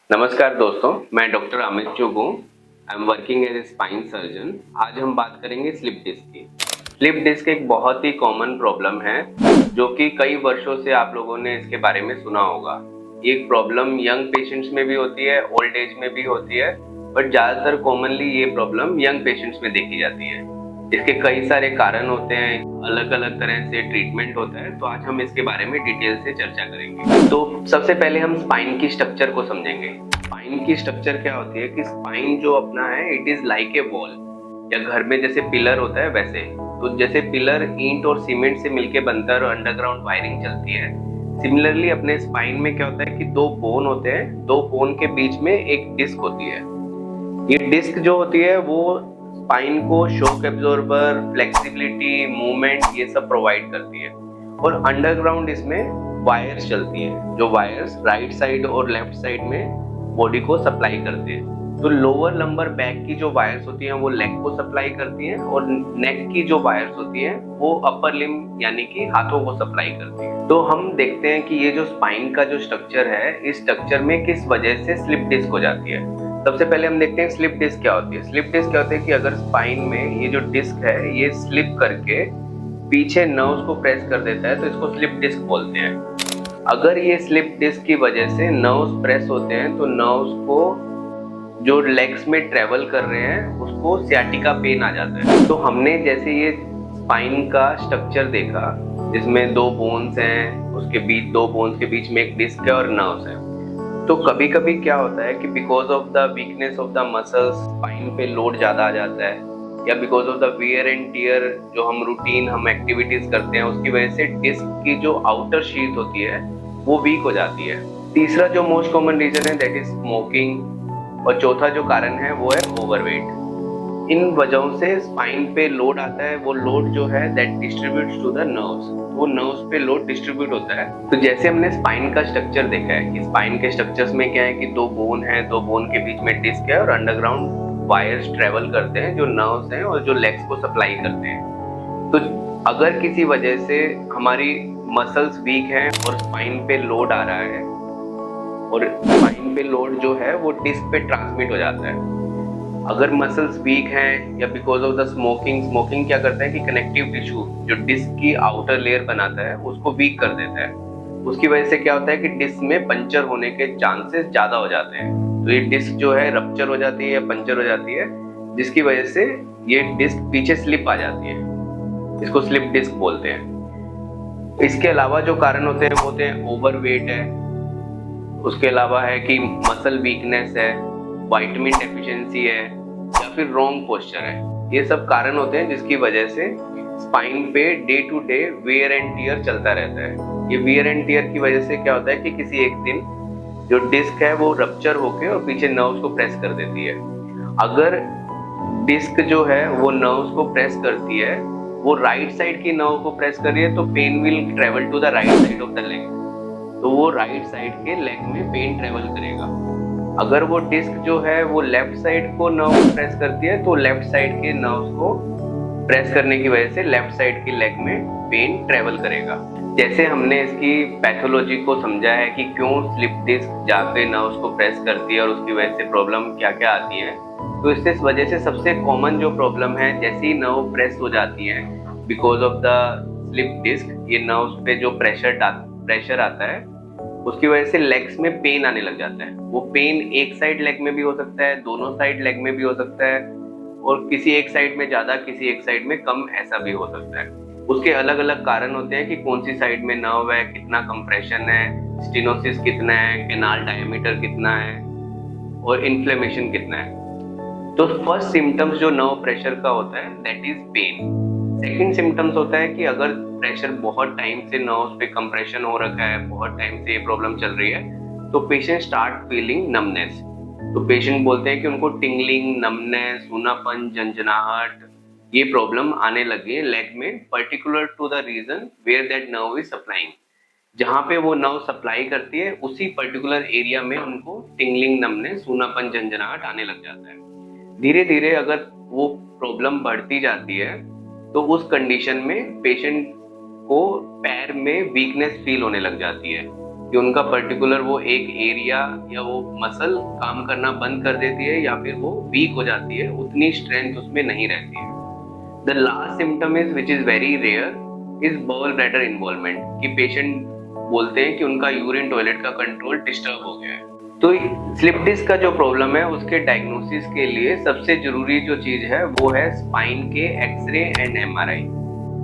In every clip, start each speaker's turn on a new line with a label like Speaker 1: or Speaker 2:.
Speaker 1: नमस्कार दोस्तों, मैं डॉक्टर अमित चुग हूँ। I am working as a spine surgeon. आज हम बात करेंगे स्लिप डिस्क की। स्लिप डिस्क एक बहुत ही कॉमन प्रॉब्लम है जो कि कई वर्षों से आप लोगों ने इसके बारे में सुना होगा। ये प्रॉब्लम यंग पेशेंट्स में भी होती है, ओल्ड एज में भी होती है, बट ज़्यादातर कॉमनली ये प्रॉब्लम यंग पेशेंट्स में देखी जाती है। इसके कई सारे कारण होते हैं, अलग अलग तरह से ट्रीटमेंट होता है, तो आज हम इसके बारे में डिटेल से चर्चा करेंगे। तो सबसे पहले हम स्पाइन की स्ट्रक्चर को समझेंगे। स्पाइन की स्ट्रक्चर क्या होती है कि स्पाइन जो अपना है, it is like a wall, या घर में जैसे पिलर होता है वैसे। तो जैसे पिलर ईंट और सीमेंट से मिलके बनता है और अंडरग्राउंड वायरिंग चलती है, सिमिलरली अपने स्पाइन में क्या होता है कि दो बोन होते हैं, दो बोन के बीच में एक डिस्क होती है। ये डिस्क जो होती है वो स्पाइन को शॉक एब्जॉर्बर, फ्लेक्सिबिलिटी, मूवमेंट ये सब प्रोवाइड करती है। और अंडरग्राउंड इसमें वायर्स चलती हैं, जो वायर्स राइट साइड और लेफ्ट साइड में बॉडी को सप्लाई करते हैं। तो लोअर लंबर बैक की जो वायर्स होती हैं वो लेग को सप्लाई करती हैं, और नेक की जो वायर्स होती हैं वो अपर लिम्ब यानी कि हाथों को सप्लाई करती हैं। तो हम देखते हैं कि ये जो स्पाइन का जो स्ट्रक्चर है, इस स्ट्रक्चर में किस वजह से स्लिप डिस्क हो जाती है। सबसे पहले हम देखते हैं स्लिप डिस्क क्या होती है। स्लिप डिस्क क्या होता है कि अगर स्पाइन में ये जो डिस्क है ये स्लिप करके पीछे नर्व्स को प्रेस कर देता है तो इसको स्लिप डिस्क बोलते हैं। अगर ये स्लिप डिस्क की वजह से नर्व्स प्रेस होते हैं तो नर्व्स को जो लेग्स में ट्रेवल कर रहे हैं उसको सियाटिका पेन आ जाता है। तो हमने जैसे ये स्पाइन का स्ट्रक्चर देखा जिसमें दो बोन्स हैं, उसके बीच दो बोन्स के बीच में एक डिस्क है और नर्व्स है। तो कभी कभी क्या होता है कि because of the weakness of the muscles spine पे लोड ज्यादा आ जाता है, या because of the wear and tier, जो हम एक्टिविटीज करते हैं उसकी वजह से डिस्क की जो आउटर शीट होती है वो वीक हो जाती है। तीसरा जो मोस्ट कॉमन रीजन है दैट इज स्मोकिंग, और चौथा जो कारण है वो है ओवरवेट। इन वजहों से स्पाइन पे लोड आता है, वो लोड जो है that distributes to the nerves, वो नर्व्स पे लोड डिस्ट्रीब्यूट होता है। तो जैसे हमने स्पाइन का स्ट्रक्चर देखा है कि स्पाइन के स्ट्रक्चर्स में क्या है कि दो बोन है, दो बोन के बीच में डिस्क है और अंडरग्राउंड वायर्स ट्रेवल करते हैं जो नर्व्स हैं और जो लेग्स को सप्लाई करते हैं। तो अगर किसी वजह से हमारी मसल्स वीक हैं और स्पाइन पे लोड आ रहा है, और स्पाइन पे लोड जो है वो डिस्क पे ट्रांसमिट हो जाता है। अगर मसल्स वीक हैं या बिकॉज ऑफ द स्मोकिंग क्या करता है कि कनेक्टिव टिश्यू जो डिस्क की आउटर लेयर बनाता है उसको वीक कर देता है। उसकी वजह से क्या होता है कि डिस्क में पंचर होने के चांसेस ज्यादा हो जाते हैं। तो ये डिस्क जो है रप्चर हो जाती है या पंचर हो जाती है, जिसकी वजह से ये डिस्क पीछे स्लिप आ जाती है। इसको स्लिप डिस्क बोलते हैं। इसके अलावा जो कारण होते हैं वो होते हैं ओवरवेट है, उसके अलावा है कि मसल वीकनेस है, विटामिन डेफिशिएंसी है, या फिर रॉन्ग पोस्चर है। ये सब कारण होते हैं जिसकी वजह से स्पाइन पे day to day wear and tear चलता रहता है। ये वियर एंड टियर की वजह से क्या होता है कि किसी एक दिन जो डिस्क है वो रप्चर होके और पीछे नर्व्स को प्रेस कर देती है। अगर डिस्क जो है वो नर्व्स को प्रेस करती है, वो राइट साइड की नर्व को प्रेस कर रही है, तो pain will travel to the right side of the leg. तो वो राइट साइड के लेग में पेन ट्रेवल करेगा। अगर वो डिस्क जो है वो लेफ्ट साइड को नर्व प्रेस करती है तो लेफ्ट साइड के नर्व्स को प्रेस करने की वजह से लेफ्ट साइड के लेग में पेन ट्रेवल करेगा। जैसे हमने इसकी पैथोलॉजी को समझा है कि क्यों स्लिप डिस्क जाके नर्व्स को प्रेस करती है और उसकी वजह से प्रॉब्लम क्या क्या आती है, तो इस वजह से सबसे कॉमन जो प्रॉब्लम है, जैसे ही नर्व प्रेस हो जाती है because of the slip disc, ये नर्व्स पे जो प्रेशर आता है उसकी वजह से लेग्स में पेन आने लग जाता है। वो पेन एक साइड लेग में भी हो सकता है, दोनों साइड लेग में भी हो सकता है, और किसी एक साइड में ज्यादा किसी एक साइड में कम, ऐसा भी हो सकता है। उसके अलग अलग कारण होते हैं कि कौन सी साइड में नर्व है, कितना कंप्रेशन है, स्टेनोसिस कितना है, कैनाल डायमीटर कितना है, और इन्फ्लेमेशन कितना है। तो फर्स्ट सिम्टम्स जो नर्व प्रेशर का होता है that is pain. Second symptoms होता है कि अगर प्रेशर बहुत टाइम से नर्व्स पे कंप्रेशन हो रखा है, बहुत टाइम से ये प्रॉब्लम चल रही है, तो पेशेंट स्टार्ट फीलिंग नमनेस। तो पेशेंट बोलते हैं कि उनको टिंगलिंग, नमनेस, सूनापन, झंझनाहट, ये प्रॉब्लम आने लगी है लेग में, particular to the region where that nerve is supplying. जहाँ पे वो नर्व सप्लाई करती है उसी पर्टिकुलर एरिया में उनको टिंगलिंग, नमनेस, सूनापन, झंझनाहट आने लग जाता है। धीरे धीरे अगर वो प्रॉब्लम बढ़ती जाती है तो उस कंडीशन में पेशेंट को पैर में वीकनेस फील होने लग जाती है। कि उनका पर्टिकुलर वो एक एरिया या वो मसल काम करना बंद कर देती है या फिर वो वीक हो जाती है, उतनी स्ट्रेंथ उसमें नहीं रहती है। The last symptom is which is very rear is ball bladder involvement, कि पेशेंट बोलते हैं कि उनका यूरिन टॉयलेट का कंट्रोल डिस्टर्ब हो गया है। तो स्लिप डिस्क का जो प्रॉब्लम है उसके डायग्नोसिस के लिए सबसे जरूरी जो चीज है वो है स्पाइन के एक्सरे एंड एमआरआई।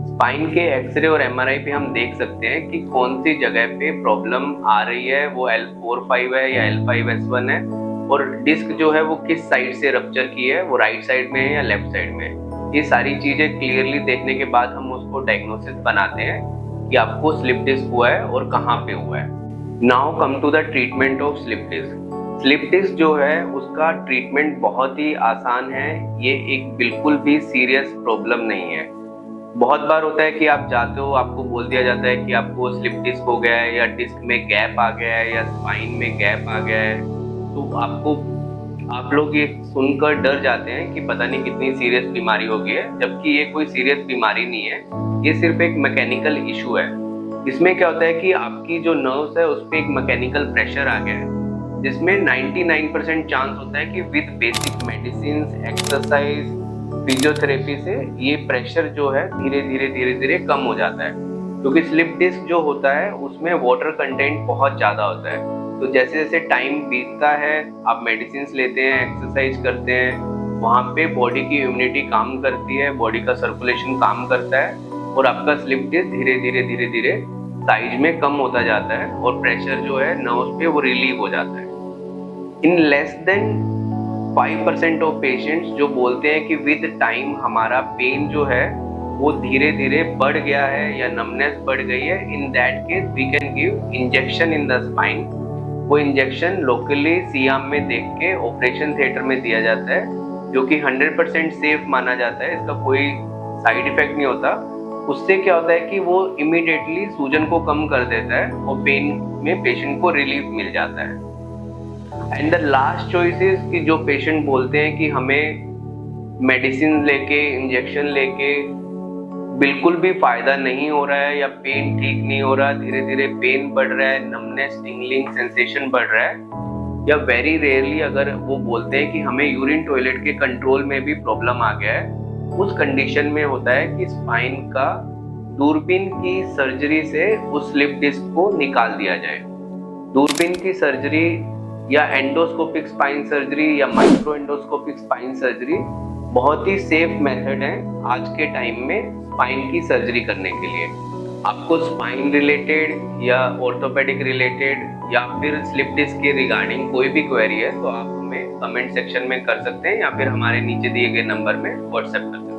Speaker 1: स्पाइन के एक्सरे और एमआरआई पे हम देख सकते हैं कि कौन सी जगह पे प्रॉब्लम आ रही है, वो L4-5 है या L5-S1 है, और डिस्क जो है वो किस साइड से रप्चर की है, वो राइट साइड में है या लेफ्ट साइड में है। ये सारी चीजें क्लियरली देखने के बाद हम उसको डायग्नोसिस बनाते हैं कि आपको स्लिप डिस्क हुआ है और कहाँ पे हुआ है। Now come to the treatment of slip disc. Slip disc जो है उसका ट्रीटमेंट बहुत ही आसान है, ये एक बिल्कुल भी सीरियस प्रॉब्लम नहीं है। बहुत बार होता है कि आप जाते हो, आपको बोल दिया जाता है कि आपको स्लिप डिस्क हो गया है या डिस्क में गैप आ गया है या स्पाइन में गैप आ गया है, तो आप लोग ये सुनकर डर जाते हैं कि पता नहीं कितनी सीरियस बीमारी हो गई है, जबकि ये कोई सीरियस बीमारी नहीं है, ये सिर्फ एक मैकेनिकल इशू है। इसमें क्या होता है कि आपकी जो नर्व्स है उस पर एक मैकेनिकल प्रेशर आ गया है, जिसमें 99% चांस होता है कि with basic medicine, exercise, physiotherapy से ये प्रेशर जो है धीरे धीरे कम हो जाता है। क्योंकि स्लिप डिस्क जो होता है उसमें वाटर कंटेंट बहुत ज़्यादा होता है, तो जैसे जैसे टाइम बीतता है, आप मेडिसिन लेते हैं, एक्सरसाइज करते हैं, वहाँ पे बॉडी की इम्यूनिटी काम करती है, बॉडी का सर्कुलेशन काम करता है, और आपका स्लिप डिस्क धीरे धीरे साइज में कम होता जाता है और प्रेशर जो है नर्व्स पे वो रिलीव हो जाता है। In less than 5% of patients जो बोलते हैं कि विद टाइम हमारा पेन जो है वो धीरे धीरे बढ़ गया है या नमनेस बढ़ गई है, in that case we can give injection in the spine. वो इंजेक्शन लोकली सीआम में देख के ऑपरेशन थिएटर में दिया जाता है, जो कि 100% सेफ माना जाता है, इसका कोई साइड इफेक्ट नहीं होता। उससे क्या होता है कि वो इमीडिएटली सूजन को कम कर देता है और पेन में पेशेंट को रिलीफ मिल जाता है। And the last choice is कि जो पेशेंट बोलते हैं कि हमें मेडिसिन लेके, इंजेक्शन लेके बिल्कुल भी फायदा नहीं हो रहा है या पेन ठीक नहीं हो रहा, धीरे धीरे पेन बढ़ रहा है, नमनेस, टिंगलिंग सेंसेशन बढ़ रहा है, या वेरी रेयरली अगर वो बोलते हैं कि हमें यूरिन टॉयलेट के कंट्रोल में भी प्रॉब्लम आ गया है, उस कंडीशन में होता है कि स्पाइन का दूरबीन की सर्जरी से उस स्लिप डिस्क को निकाल दिया जाए। दूरबीन की सर्जरी या एंडोस्कोपिक स्पाइन सर्जरी या माइक्रो एंडोस्कोपिक स्पाइन सर्जरी बहुत ही सेफ मेथड है आज के टाइम में स्पाइन की सर्जरी करने के लिए। आपको स्पाइन रिलेटेड या ऑर्थोपेडिक रिलेटेड या फिर स्लिप डिस्क के रिगार्डिंग कोई भी क्वेरी है तो आप हमें कमेंट सेक्शन में कर सकते हैं या फिर हमारे नीचे दिए गए नंबर में व्हाट्सएप कर सकते हैं।